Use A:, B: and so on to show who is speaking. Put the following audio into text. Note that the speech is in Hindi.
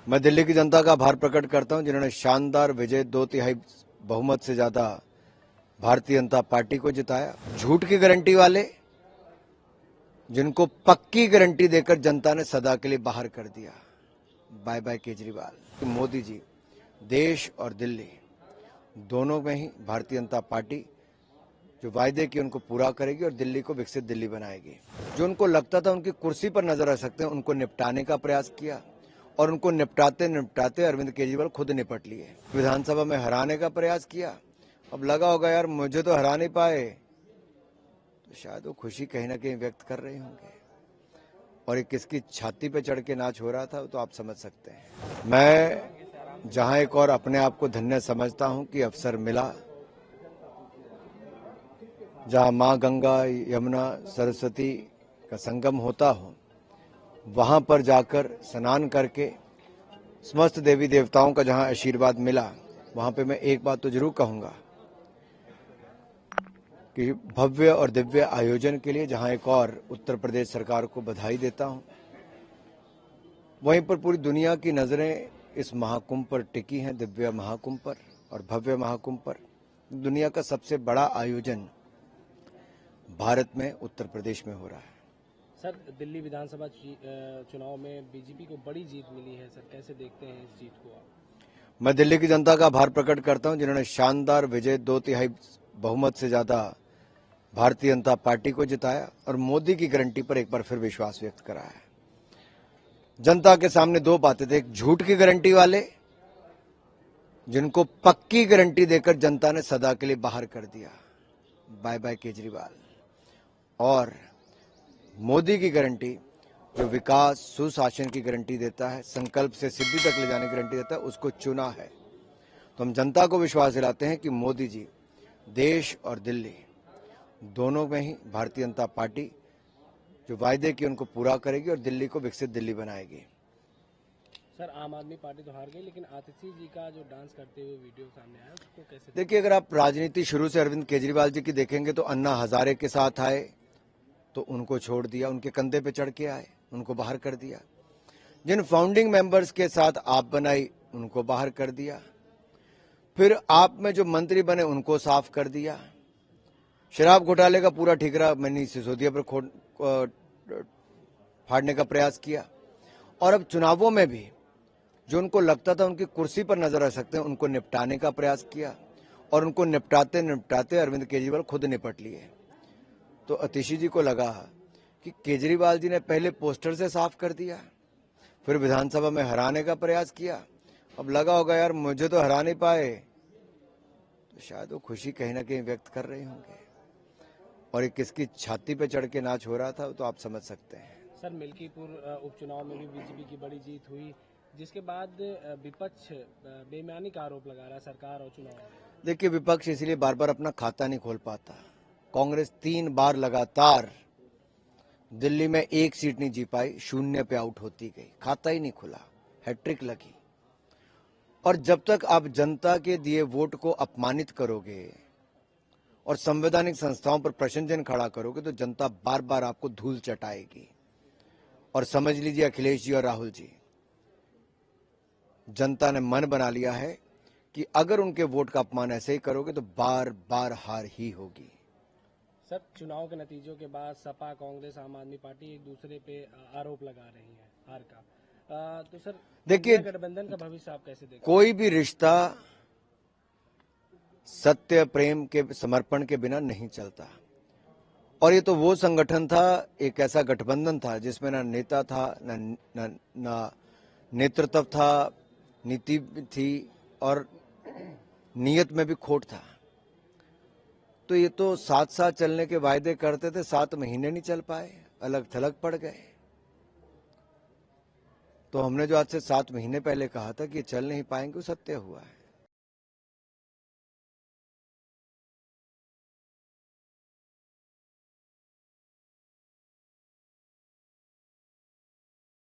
A: मैं दिल्ली की जनता का आभार प्रकट करता हूं जिन्होंने शानदार विजय 2/3 बहुमत से ज्यादा भारतीय जनता पार्टी को जिताया। झूठ की गारंटी वाले जिनको पक्की गारंटी देकर जनता ने सदा के लिए बाहर कर दिया, बाय बाय केजरीवाल। मोदी जी देश और दिल्ली दोनों में ही भारतीय जनता पार्टी जो वायदे किए उनको पूरा करेगी और दिल्ली को विकसित दिल्ली बनाएगी। जो उनको लगता था उनकी कुर्सी पर नजर रख सकते हैं, उनको निपटाने का प्रयास किया और उनको निपटाते निपटाते अरविंद केजरीवाल खुद निपट लिए। विधानसभा में हराने का प्रयास किया, अब लगा होगा यार मुझे तो हरा नहीं पाए, तो शायद वो खुशी कहीं ना कहीं व्यक्त कर रहे होंगे। और ये किसकी छाती पे चढ़ के नाच हो रहा था तो आप समझ सकते हैं। मैं जहां एक और अपने आप को धन्य समझता हूं कि अवसर मिला, जहां मां गंगा यमुना सरस्वती का संगम होता हो, वहां पर जाकर स्नान करके समस्त देवी देवताओं का जहां आशीर्वाद मिला, वहां पे मैं एक बात तो जरूर कहूंगा कि भव्य और दिव्य आयोजन के लिए जहां एक और उत्तर प्रदेश सरकार को बधाई देता हूं, वहीं पर पूरी दुनिया की नजरें इस महाकुंभ पर टिकी हैं, दिव्य महाकुंभ पर और भव्य महाकुंभ पर। दुनिया का सबसे बड़ा आयोजन भारत में उत्तर प्रदेश में हो रहा है।
B: सर, दिल्ली विधानसभा चुनाव में बीजेपी को बड़ी जीत मिली है, सर कैसे देखते हैं इस जीत को आप?
A: मैं दिल्ली की जनता का आभार प्रकट करता हूं जिन्होंने शानदार विजय 2/3 बहुमत से ज्यादा भारतीय जनता पार्टी को जिताया और मोदी की गारंटी पर एक बार फिर विश्वास व्यक्त करा है। जनता के सामने दो बातें थे, एक झूठ की गारंटी वाले जिनको पक्की गारंटी देकर जनता ने सदा के लिए बाहर कर दिया, बाय बाय केजरीवाल, और मोदी की गारंटी जो विकास सुशासन की गारंटी देता है, संकल्प से सिद्धि तक ले जाने की गारंटी देता है, उसको चुना है। तो हम जनता को विश्वास दिलाते हैं कि मोदी जी देश और दिल्ली दोनों में ही भारतीय जनता पार्टी जो वायदे किए उनको पूरा करेगी और दिल्ली को विकसित दिल्ली बनाएगी।
B: सर, आम आदमी पार्टी तो हार गई, लेकिन आतिशी जी का जो डांस करते हुए वीडियो सामने आया उसको कैसे
A: देखिए, अगर आप राजनीति शुरू से अरविंद केजरीवाल जी की देखेंगे तो अन्ना हजारे के साथ आए तो उनको छोड़ दिया, उनके कंधे पे चढ़ के आए, उनको बाहर कर दिया। जिन फाउंडिंग मेंबर्स के साथ आप बनाई उनको बाहर कर दिया, फिर आप में जो मंत्री बने उनको साफ कर दिया। शराब घोटाले का पूरा ठिकरा मनीष सिसोदिया पर फाड़ने का प्रयास किया और अब चुनावों में भी जो उनको लगता था उनकी कुर्सी पर नजर रख सकते हैं, उनको निपटाने का प्रयास किया और उनको निपटाते निपटाते अरविंद केजरीवाल खुद निपट लिए। तो आतिशी जी को लगा कि केजरीवाल जी ने पहले पोस्टर से साफ कर दिया, फिर विधानसभा में हराने का प्रयास किया, अब लगा होगा यार मुझे तो हरा नहीं पाए, तो शायद वो खुशी कहीं ना कहीं व्यक्त कर रहे होंगे। और ये किसकी छाती पे चढ़ के नाच हो रहा था तो आप समझ सकते हैं।
B: सर, मिल्कीपुर उपचुनाव में भी बीजेपी की बड़ी जीत हुई, जिसके बाद विपक्ष बेईमानी का आरोप लगा रहा सरकार और चुनाव में।
A: देखिए, विपक्ष इसलिए बार बार अपना खाता नहीं खोल पाता। कांग्रेस 3 बार लगातार दिल्ली में एक सीट नहीं जी पाई, 0 पे आउट होती गई, खाता ही नहीं खुला, हैट्रिक लगी। और जब तक आप जनता के दिए वोट को अपमानित करोगे और संवैधानिक संस्थाओं पर प्रश्न चिन्ह खड़ा करोगे तो जनता बार बार आपको धूल चटाएगी। और समझ लीजिए अखिलेश जी और राहुल जी, जनता ने मन बना लिया है कि अगर उनके वोट का अपमान ऐसे ही करोगे तो बार बार हार ही होगी।
B: सर, चुनाव के नतीजों के बाद सपा, कांग्रेस, आम आदमी पार्टी एक दूसरे पे आरोप लगा रही है हार का। तो सर
A: देखिए,
B: गठबंधन का भविष्य आप कैसे देखते हैं?
A: कोई भी रिश्ता सत्य प्रेम के समर्पण के बिना नहीं चलता। और ये तो वो संगठन था, एक ऐसा गठबंधन था जिसमें ना नेता था, ना नेतृत्व था, नीति थी और नीयत में भी खोट था। तो ये तो साथ साथ चलने के वायदे करते थे, 7 महीने नहीं चल पाए, अलग थलग पड़ गए। तो हमने जो आज से 7 महीने पहले कहा था कि चल नहीं पाएंगे, वो सत्य हुआ है।